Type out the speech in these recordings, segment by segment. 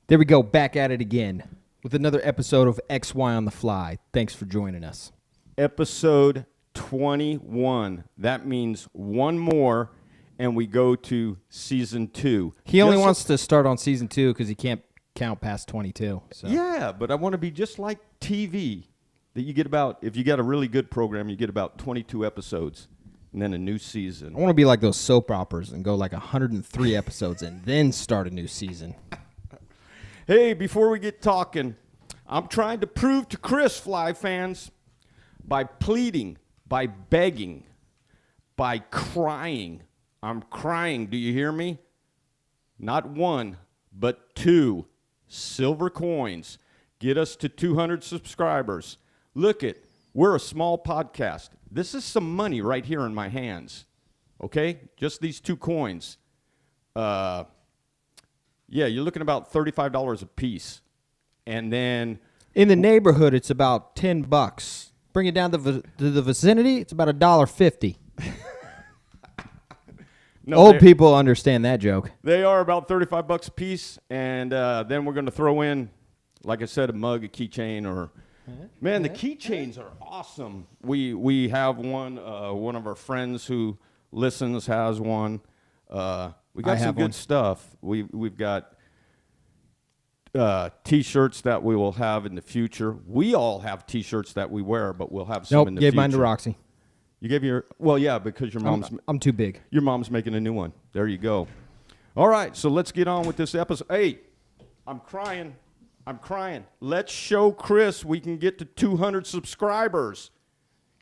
There we go, back at it again with another episode of XY on the Fly. Thanks for joining us. Episode 21. That means one more, and we go to season 2. He only wants to start on season 2 because he can't count past 22. So. Yeah, but I want to be just like TV. That you get about, if you got a really good program, you get about 22 episodes, and then a new season. I want to be like those soap operas and go like 103 episodes and then start a new season. Hey, before we get talking, I'm trying to prove to Chris, Fly fans, by pleading, by begging, by crying. I'm crying, do you hear me? Not 1, but 2 silver coins. Get us to 200 subscribers. Look it, we're a small podcast. This is some money right here in my hands, okay? Just these 2 coins. Yeah, you're looking about $35 a piece. And then in the neighborhood, it's about $10. Bring it down to the vicinity, it's about $1.50. No, old people understand that joke. They are about $35 a piece, and then we're going to throw in, like I said, a mug, a keychain, or man, the keychains are awesome. We have one. One of our friends who listens has one. We got some good stuff. We've got T-shirts that we will have in the future. We all have T-shirts that we wear, but we'll have some in the future. Gave mine to Roxy. You gave your, well, yeah, because your mom's. I'm too big. Your mom's making a new one. There you go. All right, so let's get on with this episode. Hey, I'm crying. Let's show Chris we can get to 200 subscribers.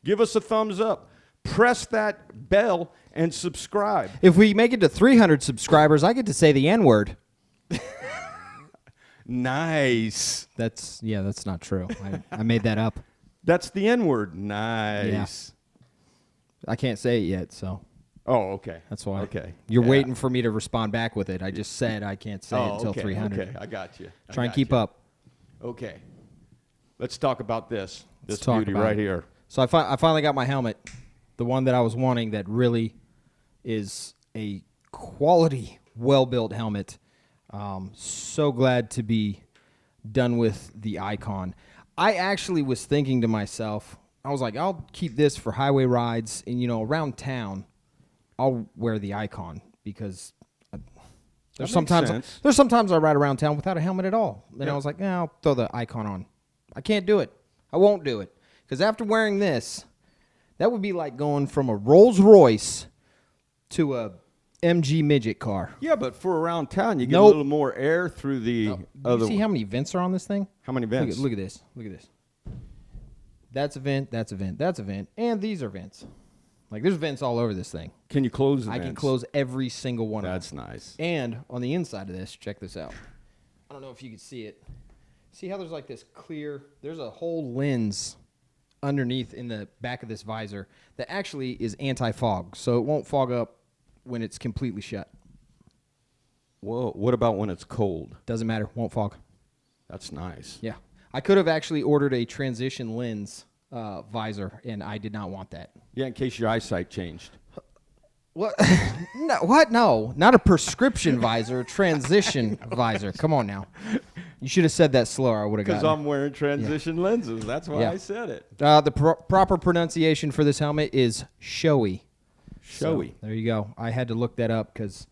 Give us a thumbs up. Press that bell and subscribe. If we make it to 300 subscribers, I get to say the N-word. Nice. That's not true. I made that up. That's the N-word. Nice. Yeah. I can't say it yet, so. Oh, okay. That's why. Okay. You're waiting for me to respond back with it. I just said I can't say it until 300. Okay, I got you. Try and keep up. Okay. Let's talk about this. Let's this talk beauty about right it. here. So I finally got my helmet, the one that I was wanting that really is a quality, well-built helmet. So glad to be done with the Icon. I actually was thinking to myself, I was like, I'll keep this for highway rides, and around town, I'll wear the Icon because there's sometimes I ride around town without a helmet at all. And I was like, I'll throw the Icon on. I can't do it. I won't do it. Because after wearing this, that would be like going from a Rolls Royce to a MG midget car. Yeah, but for around town, you get a little more air through the other. You see how many vents are on this thing? How many vents? Look at this. Look at this. That's a vent, that's a vent, that's a vent, and these are vents. Like, there's vents all over this thing. Can you close the vents? I can close every single one of them. That's nice. And on the inside of this, check this out. I don't know if you can see it. See how there's like this clear, there's a whole lens underneath in the back of this visor that actually is anti-fog, so it won't fog up when it's completely shut. Well, what about when it's cold? Doesn't matter, won't fog. That's nice. Yeah. I could have actually ordered a transition lens visor, and I did not want that. Yeah, in case your eyesight changed. What? No, what? No, not a prescription visor, a transition visor. Come on now. You should have said that slower. I would have gotten it. Because I'm wearing transition lenses. That's why I said it. The proper pronunciation for this helmet is showy. Showy. So, there you go. I had to look that up because.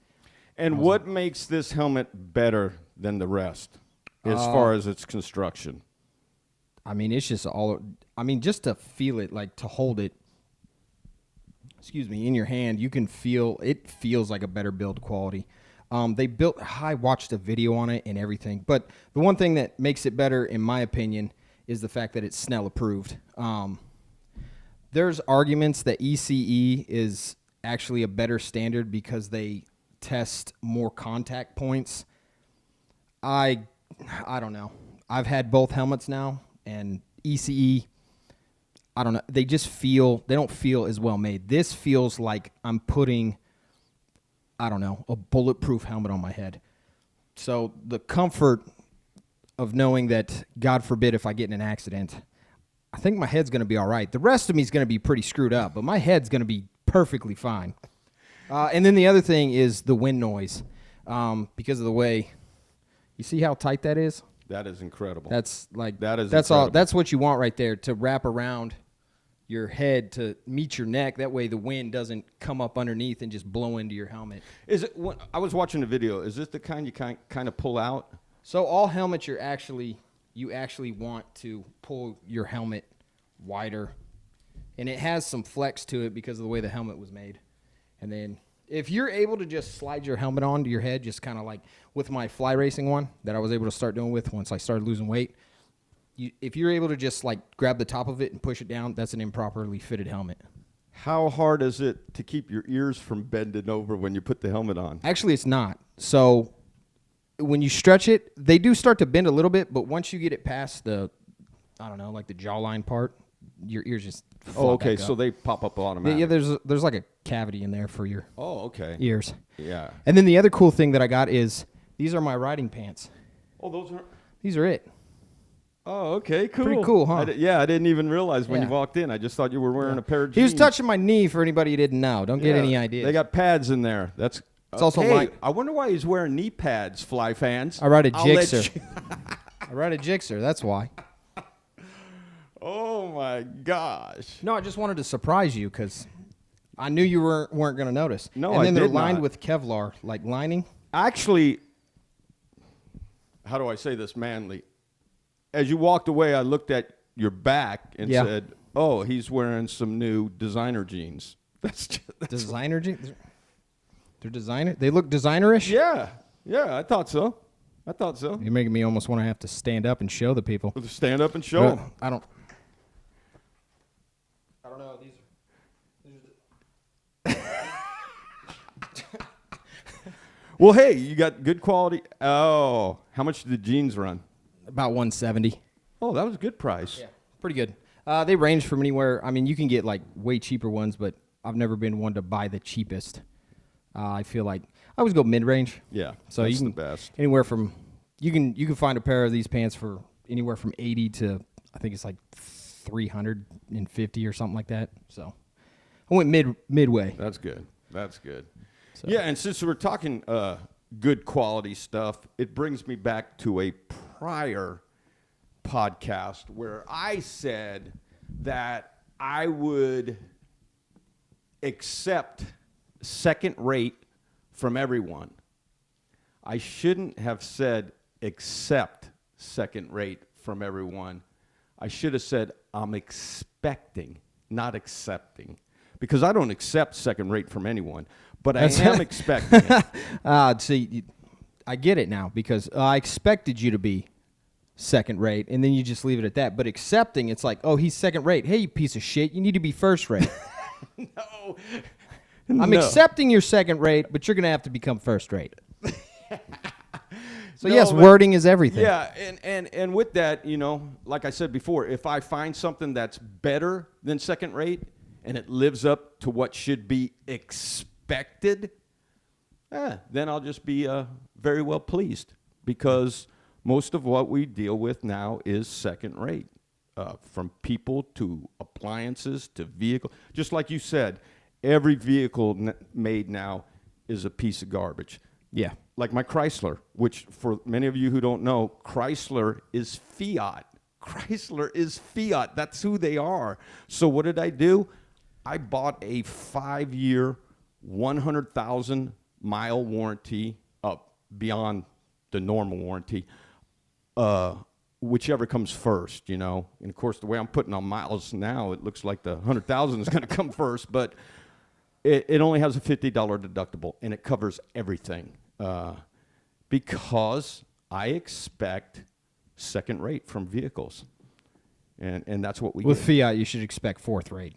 And what makes this helmet better than the rest as far as its construction? I mean, it's just just to feel it, like to hold it, in your hand, you can feel, it feels like a better build quality. I watched a video on it and everything, but the one thing that makes it better, in my opinion, is the fact that it's Snell approved. There's arguments that ECE is actually a better standard because they test more contact points. I don't know. I've had both helmets now, and ECE, I don't know. They don't feel as well made. This feels like I'm putting, I don't know, a bulletproof helmet on my head. So the comfort of knowing that, God forbid, if I get in an accident, I think my head's going to be all right. The rest of me is going to be pretty screwed up, but my head's going to be perfectly fine. And then the other thing is the wind noise. Because of the way, You see how tight that is? That is incredible. That's like That is that's all. incredible. That's what you want right there, to wrap around your head to meet your neck. That way the wind doesn't come up underneath and just blow into your helmet. Is it? I was watching the video. Is this the kind you kind of pull out? So all helmets you actually want to pull your helmet wider, and it has some flex to it because of the way the helmet was made. And then if you're able to just slide your helmet onto your head, just kind of like with my fly racing one that I was able to start doing with once I started losing weight, if you're able to just like grab the top of it and push it down, that's an improperly fitted helmet. How hard is it to keep your ears from bending over when you put the helmet on? Actually, it's not. So when you stretch it, they do start to bend a little bit, but once you get it past the, I don't know, like the jawline part, your ears just Oh, okay. back up. So they pop up automatically. Yeah, there's like a cavity in there for your okay. ears. Yeah. And then the other cool thing that I got is these are my riding pants. Oh, those are. These are it. Oh, okay, cool. Pretty cool, huh? I didn't even realize when Yeah. you walked in. I just thought you were wearing a pair of jeans. He was touching my knee for anybody who didn't know. Don't get any ideas. They got pads in there. It's also like- I wonder why he's wearing knee pads, Fly fans. I ride a I'll let Gixxer. you- I ride a Gixxer. That's why. Oh my gosh. No, I just wanted to surprise you because I knew you weren't going to notice. No, and then I they're did lined not. with Kevlar, like lining. Actually, how do I say this manly? As you walked away, I looked at your back and Yeah. said, "Oh, he's wearing some new designer jeans." That's Designer jeans. They're designer. They look designerish. yeah. I thought so. You're making me almost want to have to stand up and show the people. Stand up and show them. I don't know. Well, hey, you got good quality. Oh, how much did the jeans run? About 170. Oh, that was a good price. Yeah, pretty good. They range from anywhere. I mean, you can get like way cheaper ones, but I've never been one to buy the cheapest. I feel like I always go mid-range. Yeah, So that's you can the best. anywhere from you can find a pair of these pants for anywhere from 80 to I think it's like 350 or something like that. So I went midway. That's good. That's good. So. Yeah, and since we're talking good quality stuff, it brings me back to a prior podcast where I said that I would accept second rate from everyone. I shouldn't have said accept second rate from everyone. I should have said I'm expecting, not accepting, because I don't accept second rate from anyone, but I am expecting it. See, I get it now because I expected you to be second rate, and then you just leave it at that. But accepting, it's like, oh, he's second rate. Hey, you piece of shit, you need to be first rate. No. I'm No. accepting your second rate, but you're going to have to become first rate. So No, yes, but- wording is everything. Yeah, and with that, you know, like I said before, if I find something that's better than second rate and it lives up to what should be expected, then I'll just be very well pleased, because most of what we deal with now is second rate, from people to appliances to vehicle. Just like you said, every vehicle made now is a piece of garbage. Yeah. Like my Chrysler, which for many of you who don't know, Chrysler is Fiat. Chrysler is Fiat. That's who they are. So what did I do? I bought a 5-year, 100,000 mile warranty, beyond the normal warranty, whichever comes first, you know. And of course, the way I'm putting on miles now, it looks like the 100,000 is going to come first, but it only has a $50 deductible, and it covers everything, because I expect second rate from vehicles, and that's what we With get. Fiat, you should expect fourth rate,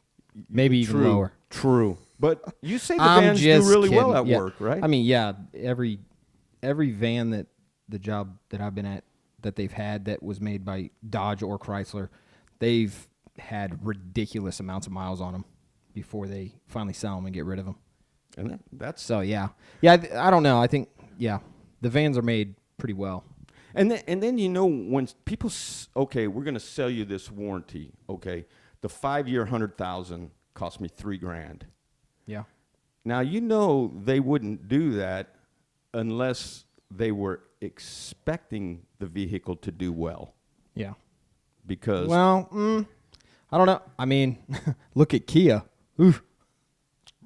maybe even True, lower. True, but you say the I'm vans do just really well kidding. at Yeah. work, right? I mean, yeah, every van that the job that I've been at that they've had that was made by Dodge or Chrysler, they've had ridiculous amounts of miles on them before they finally sell them and get rid of them. and that's So yeah, I don't know. I think the vans are made pretty well. And then you know, when people okay, we're going to sell you this warranty. Okay, the 5-year 100,000 cost me $3,000. Yeah. Now you know they wouldn't do that unless they were expecting the vehicle to do well. Yeah. Because Well, I don't know. I mean, look at Kia. Oof.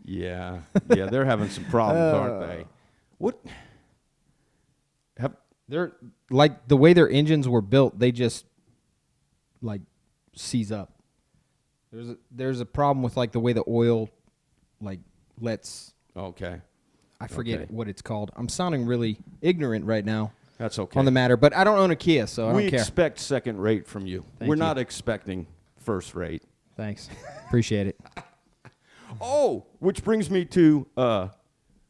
yeah, they're having some problems, aren't they? What have They're like the way their engines were built, they just like seize up. There's a problem with like the way the oil like lets okay. I forget Okay. what it's called. I'm sounding really ignorant right now That's okay. on the matter, but I don't own a Kia, so I we don't care. expect second rate from you. Thank We're you. not expecting first rate. Thanks. Appreciate it. Oh, which brings me to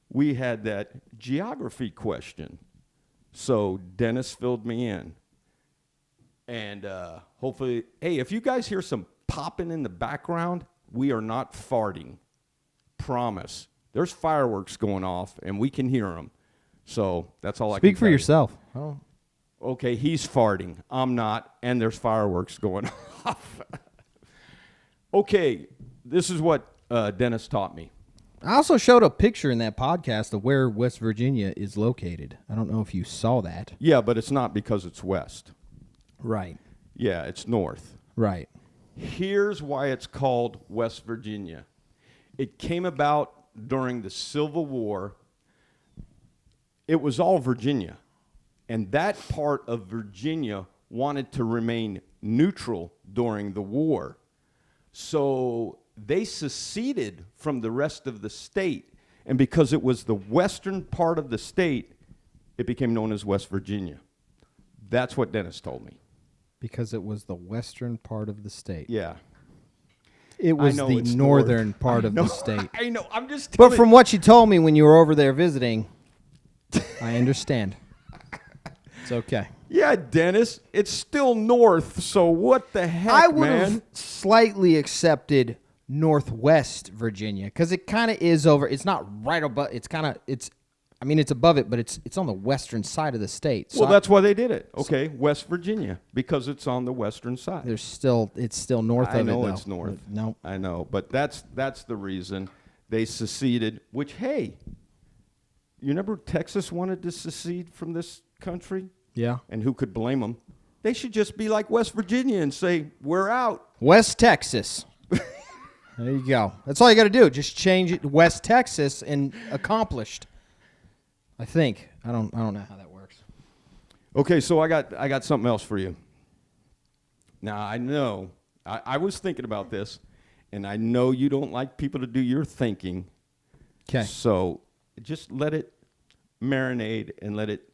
we had that geography question. So Dennis filled me in. And hopefully, hey, if you guys hear some popping in the background, we are not farting. Promise. There's fireworks going off, and we can hear them. So that's all I can Speak for tell you. yourself. Oh. Okay, he's farting. I'm not, and there's fireworks going off. Okay, this is what Dennis taught me. I also showed a picture in that podcast of where West Virginia is located. I don't know if you saw that. Yeah, but it's not because it's west. Right. Yeah, it's north. Right. Here's why it's called West Virginia. It came about during the Civil War. It was all Virginia. And that part of Virginia wanted to remain neutral during the war. So they seceded from the rest of the state. And because it was the western part of the state, it became known as West Virginia. That's what Dennis told me. Because it was the western part of the state. Yeah. It was know the it's northern north. part I of know, the state. I know. I'm just But telling from what you told me when you were over there visiting, I understand. It's okay. Yeah, Dennis, it's still north, so what the heck, I would man? have slightly accepted Northwest Virginia because it kind of is over. It's not right above. It's kind of it's. I mean, it's above it, but it's on the western side of the state. So Well, that's why they did it. Okay, West Virginia, because it's on the western side. it's still north of I it. know though. it's north. No. I know, but that's the reason they seceded. Which, hey, you remember Texas wanted to secede from this country, Yeah. and who could blame them? They should just be like West Virginia and say we're out. West Texas. There you go. That's all you got to do. Just change it to West Texas and accomplished. I think. I don't know how that works. Okay, so I got something else for you. Now, I know, I was thinking about this, and I know you don't like people to do your thinking. Okay. So just let it marinate and let it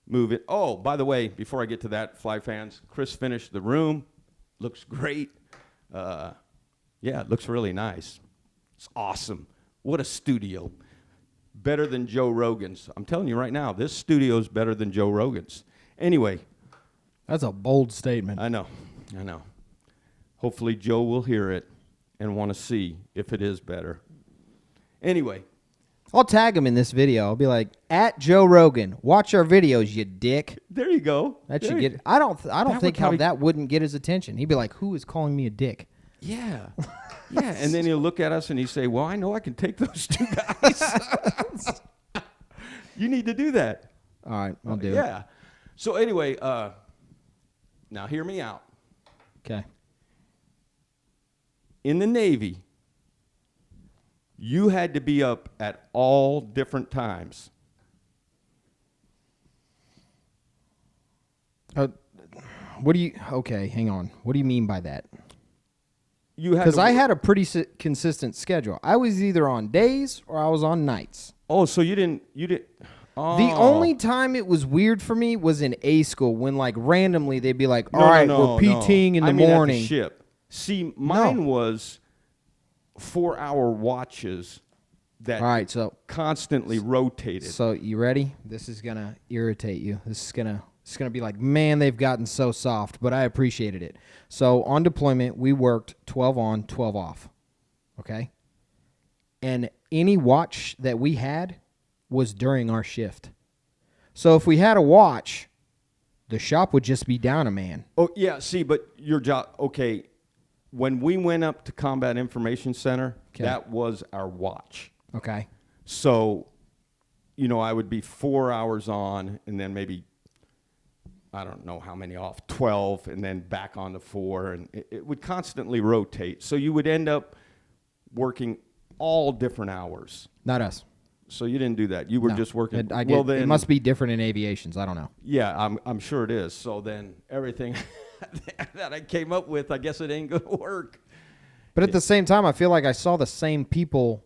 move it. Oh, by the way, before I get to that, Fly fans, Chris finished the room. Looks great. Yeah, it looks really nice. It's awesome. What a studio. Better than Joe Rogan's. I'm telling you right now, this studio is better than Joe Rogan's. Anyway. That's a bold statement. I know. Hopefully Joe will hear it and want to see if it is better. Anyway. I'll tag him in this video. I'll be like, at Joe Rogan, watch our videos, you dick. There you go. That There should you- get. I don't That think would how probably- that wouldn't get his attention. He'd be like, who is calling me a dick? Yeah. Yeah. And then he'll look at us and he'll say, well, I know I can take those two guys. You need to do that. All right, I'll do it. Yeah. So anyway, now hear me out. Okay. In the Navy, you had to be up at all different times. What do you? Okay, hang on. What do you mean by that? You had Because to I work- had a pretty consistent schedule. I was either on days or I was on nights. Oh, so you didn't. Oh. The only time it was weird for me was in A school when, like, randomly they'd be like, No, "All right, no, we're PTing in I the mean morning." At the ship. See, mine was 4-hour watches that All right, so constantly rotated. you ready? This is gonna irritate you. This is gonna be like, man, they've gotten so soft, but I appreciated it. So on deployment, we worked 12 on, 12 off. Okay? And any watch that we had was during our shift. So if we had a watch, the shop would just be down a man. Oh, yeah, see, but your job, okay, when we went up to Combat Information Center, Okay. that was our watch. Okay? So, I would be 4 hours on and then maybe, I don't know how many off, 12, and then back on to 4. And it would constantly rotate. So you would end up working all different hours. Not us. So you didn't do that. You were just working. It must be different in aviations. I don't know. Yeah, I'm sure it is. So then everything that I came up with, I guess it ain't going to work. But at the same time, I feel like I saw the same people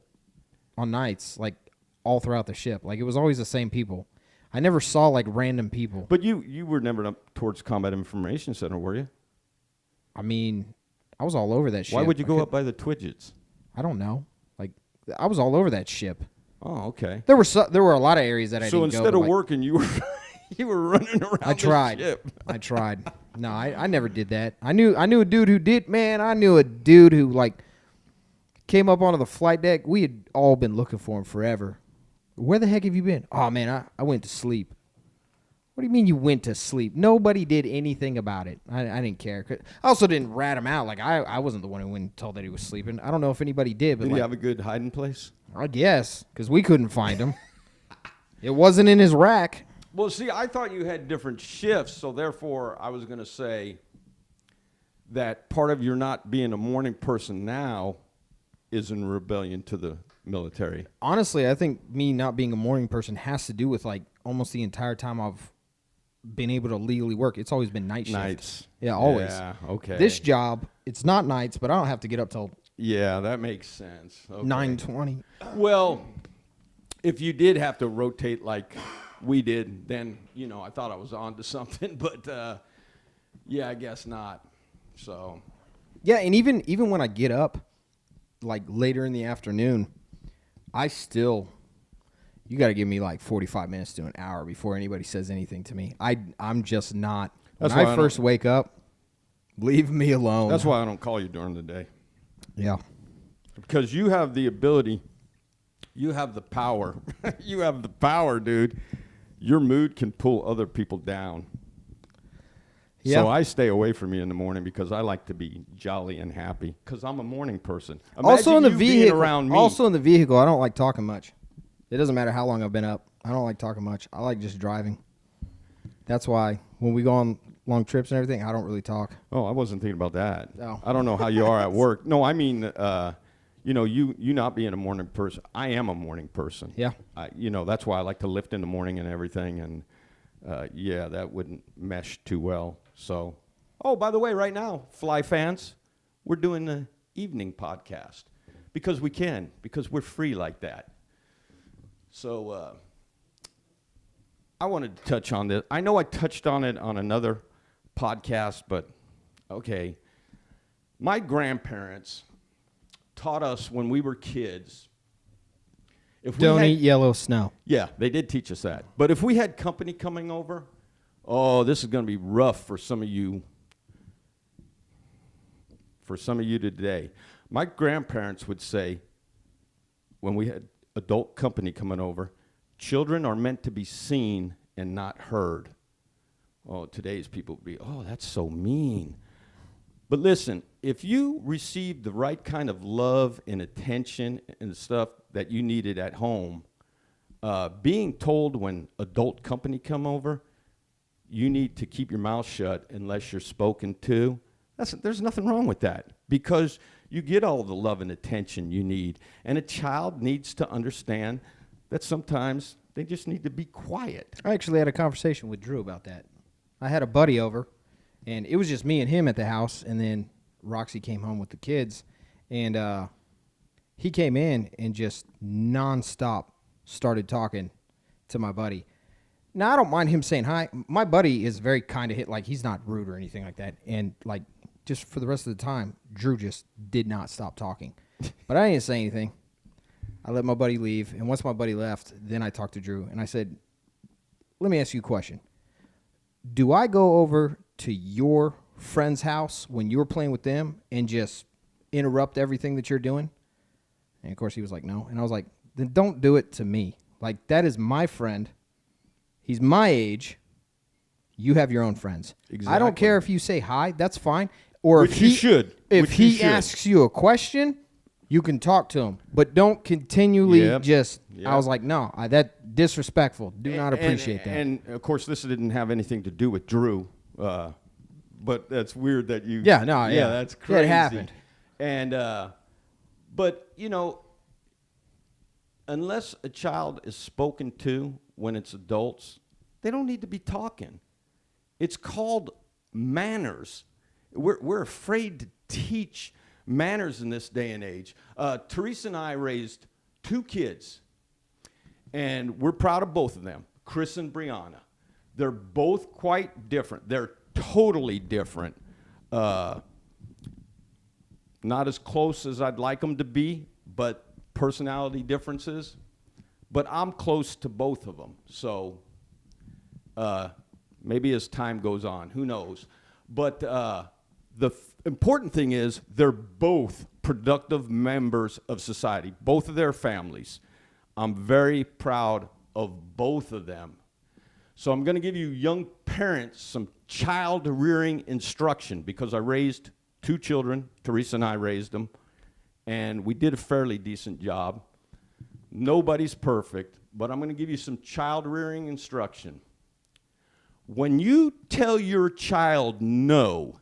on nights, like all throughout the ship. Like it was always the same people. I never saw like random people. But you were never up towards Combat Information Center, were you? I mean, I was all over that ship. Why would you go up by the Twidgets? I don't know. Like I was all over that ship. Oh, okay. There were a lot of areas that I didn't go. So instead of working, you were running around. I tried. The ship. I tried. No, I never did that. I knew a dude who did. Man, I knew a dude who like came up onto the flight deck. We had all been looking for him forever. Where the heck have you been? Oh man, I went to sleep. What do you mean you went to sleep? Nobody did anything about it. I didn't care. I also didn't rat him out. Like I wasn't the one who went and told that he was sleeping. I don't know if anybody did. But did he have a good hiding place? I guess, because we couldn't find him. It wasn't in his rack. Well, see, I thought you had different shifts, so therefore I was going to say that part of your not being a morning person now is in rebellion to the military. Honestly, I think me not being a morning person has to do with like almost the entire time I've been able to legally work. It's always been night shift. Nights. Yeah, always. Yeah, okay. This job, it's not nights, but I don't have to get up till yeah, that makes sense. Okay. 9:20. Well, if you did have to rotate like we did, then, I thought I was on to something, but yeah, I guess not. So. Yeah, and even when I get up, like later in the afternoon, you got to give me like 45 minutes to an hour before anybody says anything to me. I'm just not. When I first wake up, leave me alone. That's why I don't call you during the day. Yeah. Because you have the ability, you have the power. You have the power, dude. Your mood can pull other people down. Yeah. So I stay away from you in the morning because I like to be jolly and happy because I'm a morning person. Imagine also in the vehicle, around me. Also in the vehicle, I don't like talking much. It doesn't matter how long I've been up. I don't like talking much. I like just driving. That's why when we go on long trips and everything, I don't really talk. Oh, I wasn't thinking about that. No. I don't know how you are at work. No, I mean, you not being a morning person. I am a morning person. Yeah. That's why I like to lift in the morning and everything. And, yeah, that wouldn't mesh too well. So, oh, by the way, right now, Fly fans, we're doing the evening podcast because we can, because we're free like that. So, I wanted to touch on this. I know I touched on it on another podcast, but okay. My grandparents taught us when we were kids. Don't eat yellow snow. Yeah, they did teach us that. But if we had company coming over, oh, this is going to be rough for some of you. For some of you today. My grandparents would say, when we had adult company coming over, children are meant to be seen and not heard. Oh, today's people would be, oh, that's so mean. But listen, if you received the right kind of love and attention and stuff that you needed at home, being told when adult company come over, you need to keep your mouth shut unless you're spoken to, there's nothing wrong with that because you get all the love and attention you need. And a child needs to understand that sometimes they just need to be quiet. I actually had a conversation with Drew about that. I had a buddy over, and it was just me and him at the house, and then Roxy came home with the kids, and he came in and just nonstop started talking to my buddy. Now, I don't mind him saying hi. My buddy is very kind of like, he's not rude or anything like that, and like just for the rest of the time, Drew just did not stop talking. But I didn't say anything. I let my buddy leave, and once my buddy left, then I talked to Drew, and I said, let me ask you a question. Do I go over to your friend's house when you're playing with them and just interrupt everything that you're doing? And, of course, he was like, no. And I was like, then don't do it to me. Like, that is my friend. He's my age. You have your own friends. Exactly. I don't care if you say hi. That's fine. Or Which if he you should. If he asks you a question, You can talk to them, but don't continually Yep. just. Yep. I was like, no, that disrespectful. Do not appreciate that. And of course, this didn't have anything to do with Drew, but that's weird that you. Yeah, no, yeah. that's Yeah, crazy. it happened. And but unless a child is spoken to when it's adults, they don't need to be talking. It's called manners. We're afraid to teach manners in this day and age. Teresa and I raised 2 kids, and we're proud of both of them, Chris and Brianna. They're both quite different. They're totally different. Not as close as I'd like them to be, but personality differences. But I'm close to both of them. So maybe as time goes on, who knows. But the important thing is they're both productive members of society, both of their families. I'm very proud of both of them. So I'm going to give you young parents some child rearing instruction because I raised 2 children. Teresa and I raised them, and we did a fairly decent job. Nobody's perfect, but I'm going to give you some child rearing instruction. When you tell your child no,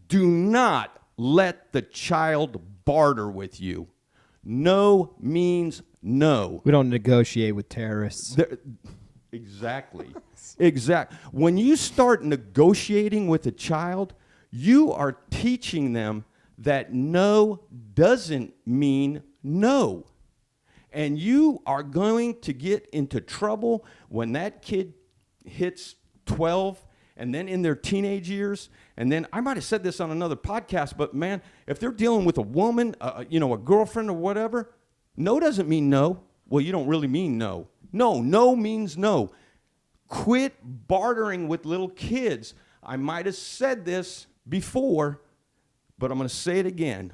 do not let the child barter with you. No means no. We don't negotiate with terrorists. Exactly. When you start negotiating with a child, you are teaching them that no doesn't mean no. And you are going to get into trouble when that kid hits 12 and then in their teenage years. And then I might have said this on another podcast, but man, if they're dealing with a woman, a girlfriend or whatever, no doesn't mean no. Well, you don't really mean no. No means no. Quit bartering with little kids. I might have said this before, but I'm going to say it again.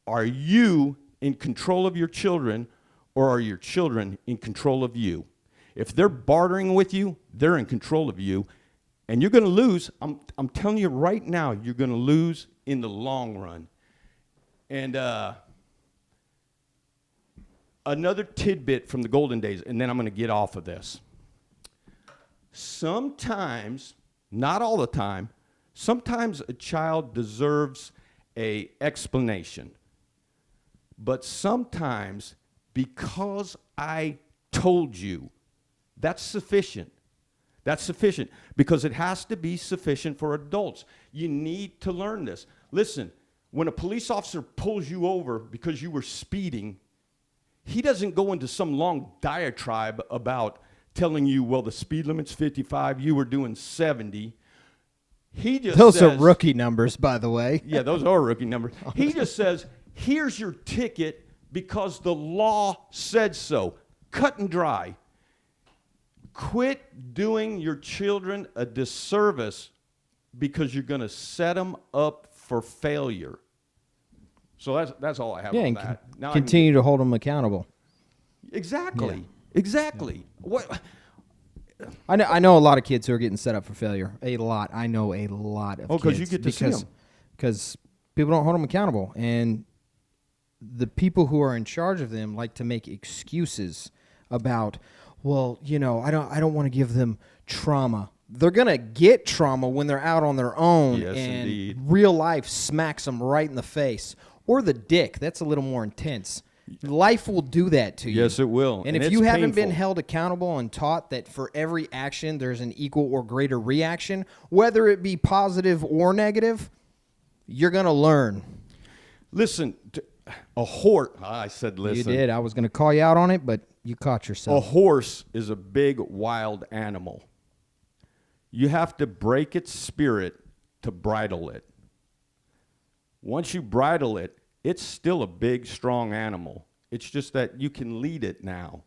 Are you in control of your children, or are your children in control of you? If they're bartering with you, they're in control of you, and you're going to lose. I'm telling you right now, you're going to lose in the long run. And another tidbit from the golden days, and then I'm going to get off of this. Sometimes, not all the time, sometimes a child deserves an explanation. But sometimes, because I told you, that's sufficient. That's sufficient because it has to be sufficient for adults. You need to learn this. Listen, when a police officer pulls you over because you were speeding, he doesn't go into some long diatribe about telling you, well, the speed limit's 55, you were doing 70. He just Those says, are rookie numbers, by the way. Yeah, those are rookie numbers. He just says, here's your ticket because the law said so. Cut and dry. Quit doing your children a disservice because you're going to set them up for failure. So that's all I have on that. Now continue to hold them accountable. Exactly. Yeah. Exactly. Yeah. What? I know a lot of kids who are getting set up for failure. A lot. I know a lot of kids. Because you get to see them. Because people don't hold them accountable. And the people who are in charge of them like to make excuses about, well, I don't want to give them trauma. They're going to get trauma when they're out on their own. Yes, and indeed. Real life smacks them right in the face. Or the dick. That's a little more intense. Life will do that to you. Yes, it will. And if you haven't been held accountable and taught that for every action there's an equal or greater reaction, whether it be positive or negative, you're going to learn. Listen, a horse. I said listen. You did. I was going to call you out on it, but you caught yourself. A horse is a big, wild animal. You have to break its spirit to bridle it. Once you bridle it, it's still a big, strong animal. It's just that you can lead it now.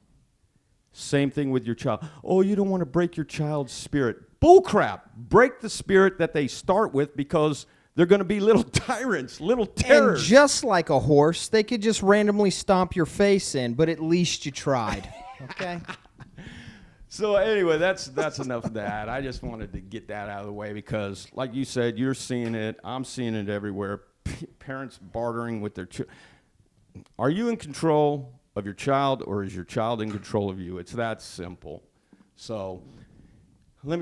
Same thing with your child. Oh, you don't want to break your child's spirit. Bull crap. Break the spirit that they start with because they're going to be little tyrants, little terrors. And just like a horse, they could just randomly stomp your face in, but at least you tried. Okay? So anyway, that's enough of that. I just wanted to get that out of the way because, like you said, you're seeing it. I'm seeing it everywhere. parents bartering with their children. Are you in control of your child, or is your child in control of you? It's that simple. So let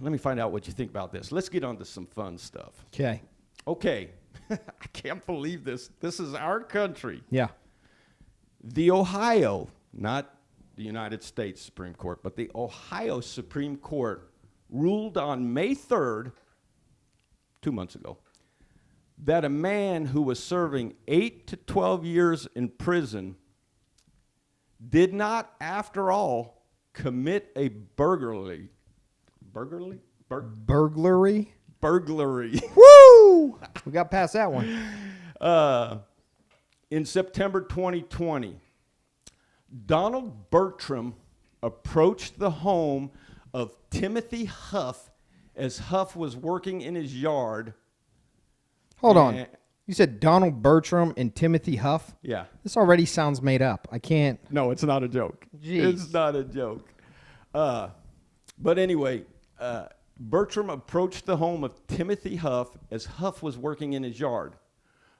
me find out what you think about this. Let's get on to some fun stuff. Okay. Okay. I can't believe this. This is our country. Yeah. The Ohio, not the United States Supreme Court, but the Ohio Supreme Court ruled on May 3rd, 2 months ago, that a man who was serving 8 to 12 years in prison did not, after all, commit a burglary. Burglary? Burglary? Burglary. Woo! We got past that one. In September 2020, Donald Bertram approached the home of Timothy Huff as Huff was working in his yard. Hold on. You said Donald Bertram and Timothy Huff? Yeah. This already sounds made up. I can't. No, it's not a joke. Jeez. It's not a joke. But anyway, Bertram approached the home of Timothy Huff as Huff was working in his yard.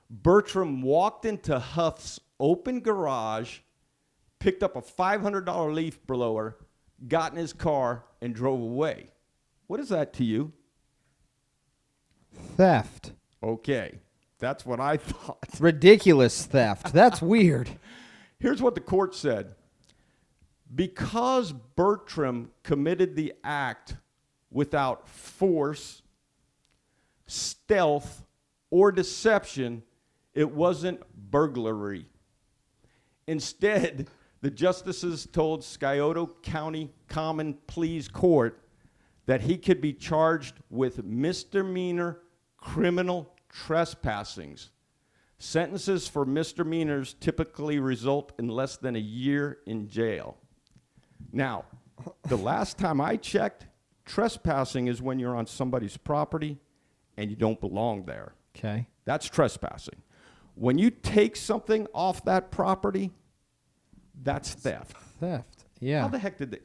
Bertram walked into Huff's open garage, picked up a $500 leaf blower, got in his car, and drove away. What is that to you? Theft. Okay, that's what I thought. Ridiculous theft. That's weird. Here's what the court said. Because Bertram committed the act without force, stealth, or deception, it wasn't burglary. Instead, the justices told Scioto County Common Pleas Court that he could be charged with misdemeanor criminal trespassings. Sentences for misdemeanors typically result in less than a year in jail. Now, the last time I checked, trespassing is when you're on somebody's property and you don't belong there. Okay. That's trespassing. When you take something off that property, that's theft. Theft. Yeah. How the heck did they?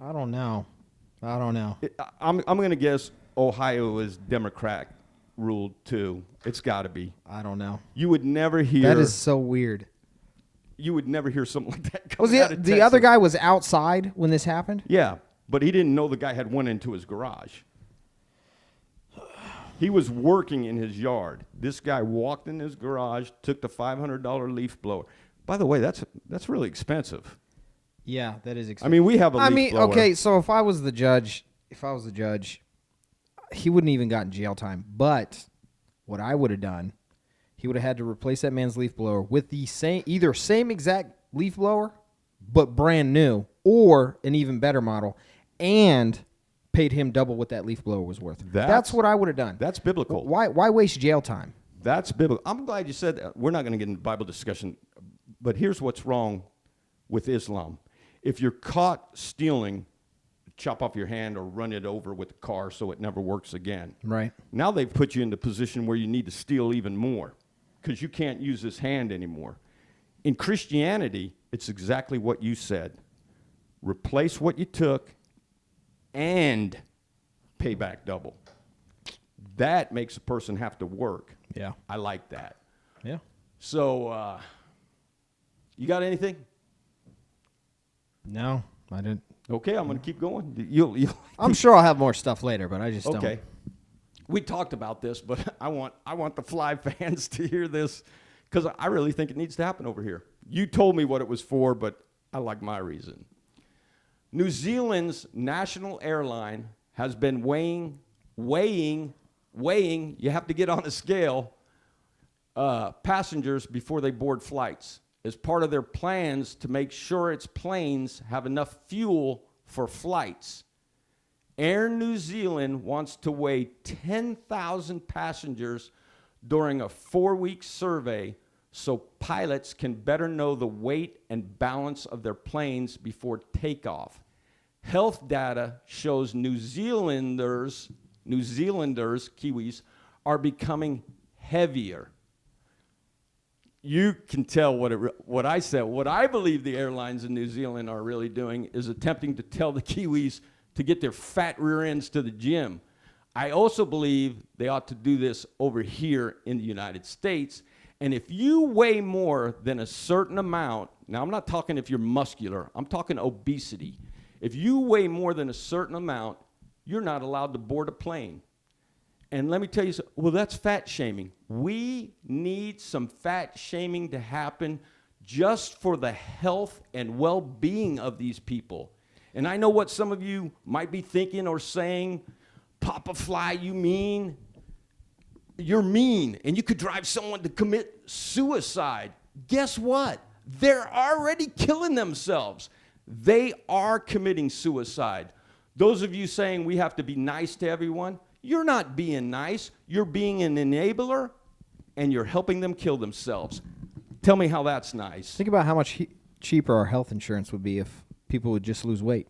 I don't know. I'm going to guess Ohio is Democrat ruled too. It's got to be. I don't know. You would never hear. That is so weird. You would never hear something like that Was coming out of the Texas. other guy was outside when this happened? Yeah, but he didn't know the guy had went into his garage. He was working in his yard. This guy walked in his garage, took the $500 leaf blower. By the way, that's really expensive. Yeah, that is expensive. I mean, we have a leaf blower. Okay, so if I was the judge, he wouldn't even gotten jail time. But what I would have done, he would have had to replace that man's leaf blower with the same exact leaf blower, but brand new, or an even better model, and paid him double what that leaf blower was worth. That's what I would have done. That's biblical. Why waste jail time? That's biblical. I'm glad you said that. We're not going to get into Bible discussion, but here's what's wrong with Islam. If you're caught stealing, chop off your hand or run it over with the car so it never works again. Right. Now they've put you in the position where you need to steal even more because you can't use this hand anymore. In Christianity, it's exactly what you said. Replace what you took and pay back double. That makes a person have to work. Yeah. I like that. Yeah. So, you got anything? No, I didn't. Okay, I'm going to keep going. You'll I'm sure I'll have more stuff later, but I just don't. Okay. We talked about this, but I want the Fly fans to hear this because I really think it needs to happen over here. You told me what it was for, but I like my reason. New Zealand's national airline has been weighing, you have to get on a scale, passengers before they board flights as part of their plans to make sure its planes have enough fuel for flights. Air New Zealand wants to weigh 10,000 passengers during a 4-week survey so pilots can better know the weight and balance of their planes before takeoff. Health data shows New Zealanders, Kiwis, are becoming heavier. You can tell what I said. What I believe the airlines in New Zealand are really doing is attempting to tell the Kiwis to get their fat rear ends to the gym. I also believe they ought to do this over here in the United States. And if you weigh more than a certain amount, now I'm not talking if you're muscular, I'm talking obesity. If you weigh more than a certain amount, you're not allowed to board a plane. And let me tell you, well, that's fat shaming. We need some fat shaming to happen just for the health and well-being of these people. And I know what some of you might be thinking or saying, Papa Fly, you mean? You're mean, and you could drive someone to commit suicide. Guess what? They're already killing themselves. They are committing suicide. Those of you saying we have to be nice to everyone, you're not being nice. You're being an enabler, and you're helping them kill themselves. Tell me how that's nice. Think about how much cheaper our health insurance would be if people would just lose weight.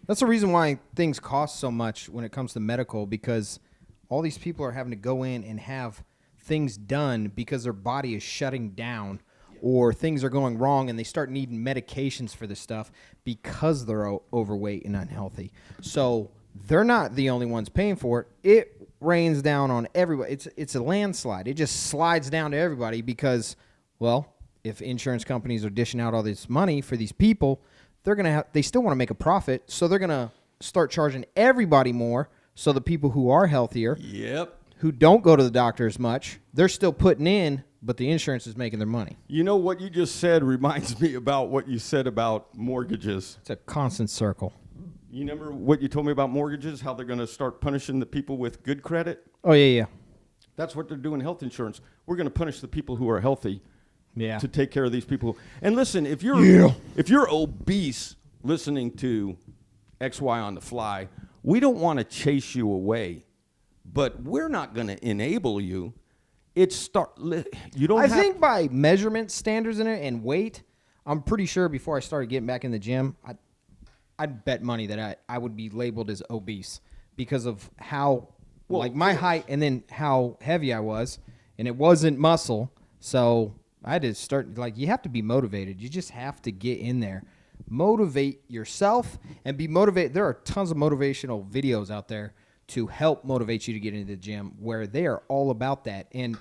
That's the reason why things cost so much when it comes to medical, because all these people are having to go in and have things done because their body is shutting down or things are going wrong and they start needing medications for this stuff because they're overweight and unhealthy. So they're not the only ones paying for it. It rains down on everybody. It's a landslide. It just slides down to everybody because, well, if insurance companies are dishing out all this money for these people, they still want to make a profit, so they're going to start charging everybody more. So the people who are healthier, who don't go to the doctor as much, they're still putting in, but the insurance is making their money. You know, what you just said reminds me about what you said about mortgages. It's a constant circle. You remember what you told me about mortgages, how they're going to start punishing the people with good credit? Oh, yeah. That's what they're doing in health insurance. We're going to punish the people who are healthy to take care of these people. And listen, if you're obese listening to XY on the Fly, we don't want to chase you away, but we're not going to enable you. I think by measurement standards in it and weight, I'm pretty sure before I started getting back in the gym, I'd bet money that I would be labeled as obese because of how, my height and then how heavy I was, and it wasn't muscle. So I had to start, you have to be motivated. You just have to get in there. Motivate yourself and be motivated. There are tons of motivational videos out there to help motivate you to get into the gym where they are all about that. And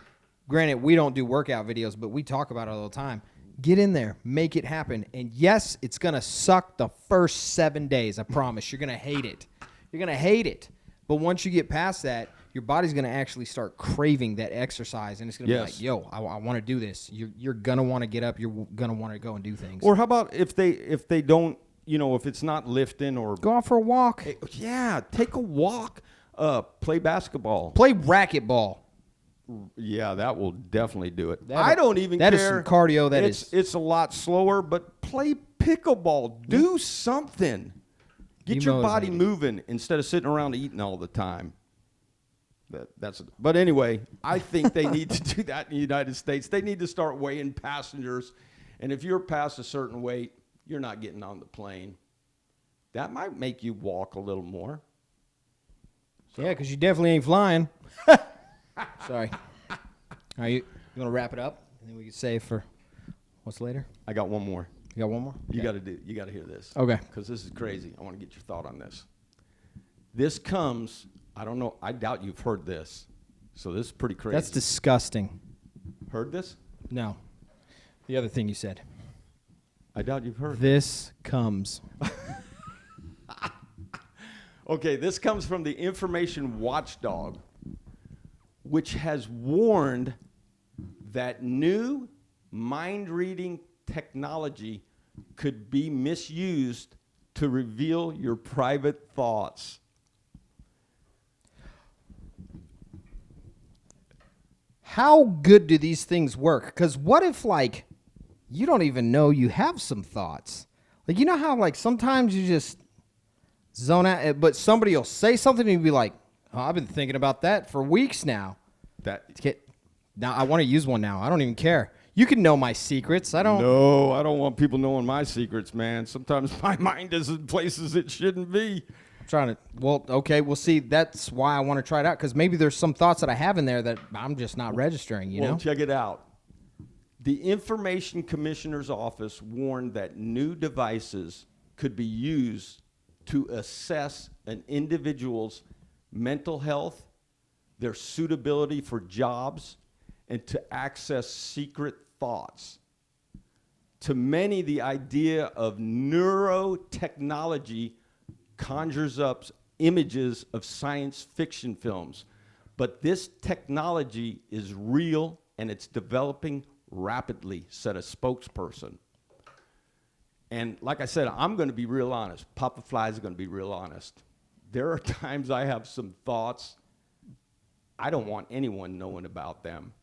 granted, we don't do workout videos, but we talk about it all the time. Get in there, make it happen. And yes, it's going to suck the first 7 days. I promise. You're going to hate it. You're going to hate it. But once you get past that, your body's going to actually start craving that exercise. And it's going to be like, yo, I want to do this. You're going to want to get up. You're going to want to go and do things. Or how about if they don't, if it's not lifting or... Go out for a walk. Yeah, take a walk. Play basketball. Play racquetball. Yeah, that will definitely do it. I don't even care. That is some cardio. It's a lot slower, but play pickleball. Do something. Get your body moving instead of sitting around eating all the time. But anyway, I think they need to do that in the United States. They need to start weighing passengers. And if you're past a certain weight, you're not getting on the plane. That might make you walk a little more. So. Yeah, because you definitely ain't flying. Sorry. All right, you want to wrap it up? And then we can save for what's later? I got one more. You got one more? You got to hear this. Okay. Because this is crazy. I want to get your thought on this. This comes, I don't know, I doubt you've heard this. So this is pretty crazy. That's disgusting. Heard this? No. The other thing you said. I doubt you've heard. This comes. Okay, this comes from the Information Watchdog, which has warned that new mind-reading technology could be misused to reveal your private thoughts. How good do these things work? Because what if, you don't even know you have some thoughts? You know how, sometimes you just zone out, but somebody will say something and you'll be like, oh, I've been thinking about that for weeks now. Now I want to use one now. I don't even care. You can know my secrets. No, I don't want people knowing my secrets, man. Sometimes my mind is in places it shouldn't be. We'll see. That's why I want to try it out, because maybe there's some thoughts that I have in there that I'm just not registering, you know? Check it out. The Information Commissioner's Office warned that new devices could be used to assess an individual's mental health, their suitability for jobs, and to access secret thoughts. To many, the idea of neurotechnology conjures up images of science fiction films. But this technology is real and it's developing rapidly, said a spokesperson. And like I said, I'm going to be real honest. Papa Fly is going to be real honest. There are times I have some thoughts. I don't want anyone knowing about them.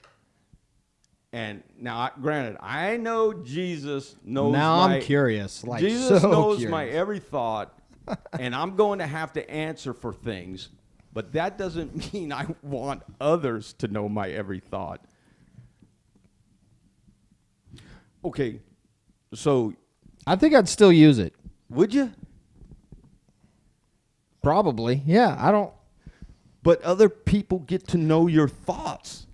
And now, granted, I know Jesus knows now I'm curious. Like, Jesus so knows curious. my every thought, and I'm going to have to answer for things. But that doesn't mean I want others to know my every thought. Okay, so I think I'd still use it. would you? Probably. Yeah, I don't. But other people get to know your thoughts.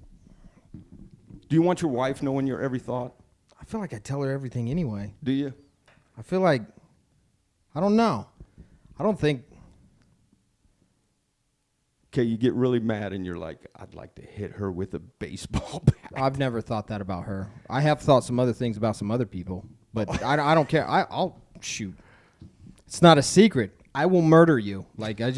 Do you want your wife knowing your every thought? I feel like I tell her everything anyway. Do you? I feel like, I don't know. I don't think. Okay, you get really mad and you're like, I'd like to hit her with a baseball bat. I've never thought that about her. I have thought some other things about some other people, but I don't care. I'll shoot. It's not a secret. I will murder you. Like, I'll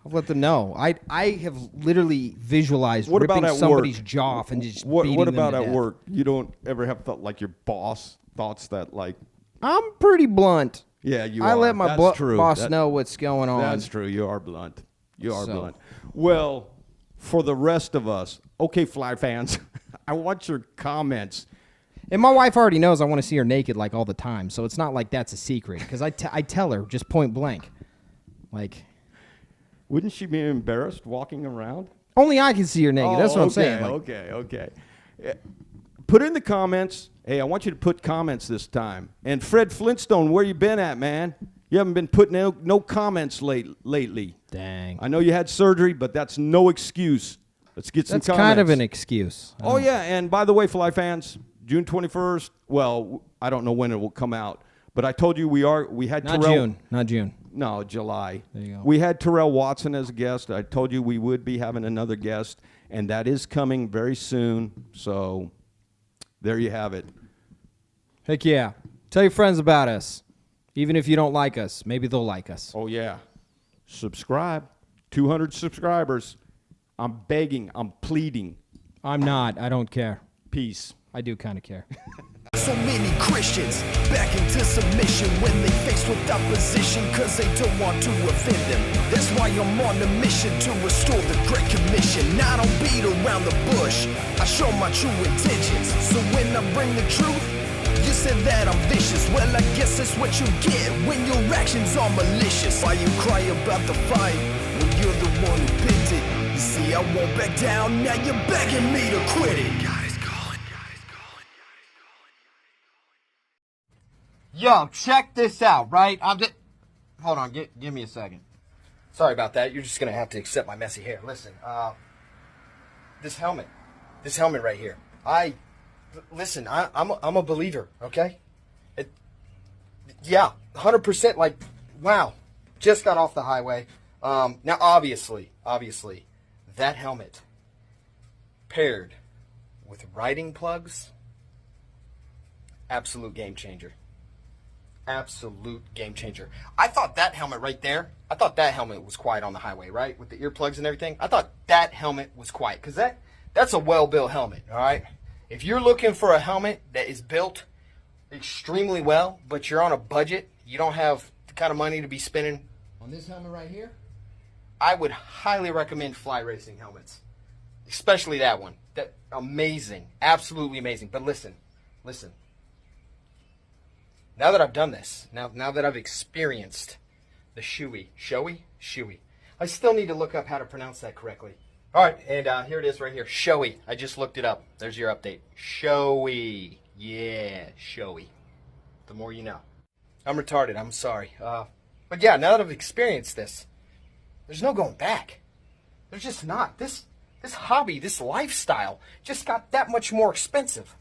let them know. I have literally visualized What about ripping at somebody's work? jaw off and just What beating them about to at death. work? You don't ever have thought like your boss thoughts that like, I'm pretty blunt. yeah, you I are. let my That's true. boss That- know what's going on. That's true. You are blunt. You are So. blunt. Well, for the rest of us, okay, Fly fans, I want your comments. And my wife already knows I want to see her naked like all the time, so it's not like that's a secret because I tell her just point blank. Like, Wouldn't she be embarrassed walking around? only I can see her naked. That's what I'm saying. Like, Okay. Put in the comments. Hey, I want you to put comments this time. And Fred Flintstone, where you been at, man? You haven't been putting no comments lately. dang. I know you had surgery, but that's no excuse. Let's get some That's comments. kind of an excuse. Oh, yeah, and by the way, Fly fans, June 21st, well, I don't know when it will come out, but I told you we had Not Terrell. June. Not June. No, July. There you go. We had Terrell Watson as a guest. I told you we would be having another guest, and that is coming very soon. So there you have it. Heck yeah. Tell your friends about us. Even if you don't like us, maybe they'll like us. Oh, yeah. Subscribe. 200 subscribers. I'm begging. I'm pleading. I'm not. I don't care. Peace. I do kind of care. So many Christians back into submission when they faced with opposition cause they don't want to offend them. That's why I'm on a mission to restore the Great Commission. I don't beat around the bush, I show my true intentions. So when I bring the truth, you said that I'm vicious. Well, I guess that's what you get when your actions are malicious. Why you cry about the fight when you're the one who picked it? You see, I won't back down, now you're begging me to quit it. Yo, check this out, right? Hold on, give me a second. Sorry about that. You're just gonna have to accept my messy hair. Listen, this helmet right here. Listen, I'm a believer, okay? Yeah, 100%. Like, wow, just got off the highway. Now, obviously, that helmet paired with riding plugs, absolute game changer. Absolute game changer. I thought that helmet right there, was quiet on the highway, right? With the earplugs and everything. I thought that helmet was quiet because that's a well-built helmet, all right? If you're looking for a helmet that is built extremely well, but you're on a budget, you don't have the kind of money to be spending on this helmet right here, I would highly recommend Fly Racing helmets, especially that one. That amazing, absolutely amazing. But listen. Now that I've done this, now that I've experienced the shoey, I still need to look up how to pronounce that correctly. All right, and here it is right here, shoey. I just looked it up. There's your update. Shoey. Yeah, shoey. The more you know. I'm retarded, I'm sorry. But yeah, now that I've experienced this, there's no going back. There's just not. This hobby, this lifestyle, just got that much more expensive.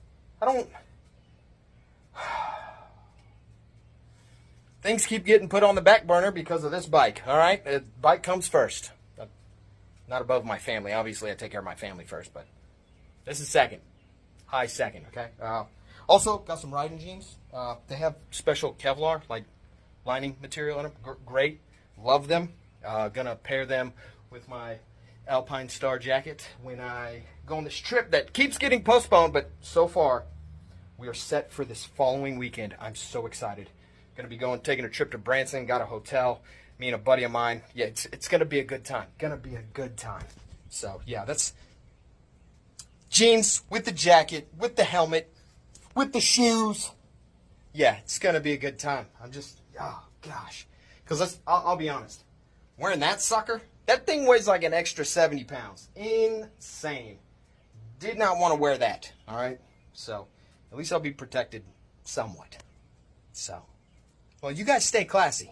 Things keep getting put on the back burner because of this bike, all right? The bike comes first. Not above my family. Obviously, I take care of my family first, but this is second. High second, okay? Also, got some riding jeans. They have special Kevlar, like lining material in them. Great. Love them. Gonna pair them with my Alpine Star jacket when I go on this trip that keeps getting postponed, but so far we are set for this following weekend. I'm so excited. Gonna be taking a trip to Branson, got a hotel, me and a buddy of mine. Yeah, it's gonna be a good time. Gonna be a good time. So yeah, that's jeans with the jacket, with the helmet, with the shoes. Yeah, it's gonna be a good time. I'm just, oh gosh. Because I'll be honest, wearing that sucker, that thing weighs like an extra 70 pounds. Insane. Did not want to wear that, all right? So, at least I'll be protected somewhat. So, well, you guys stay classy.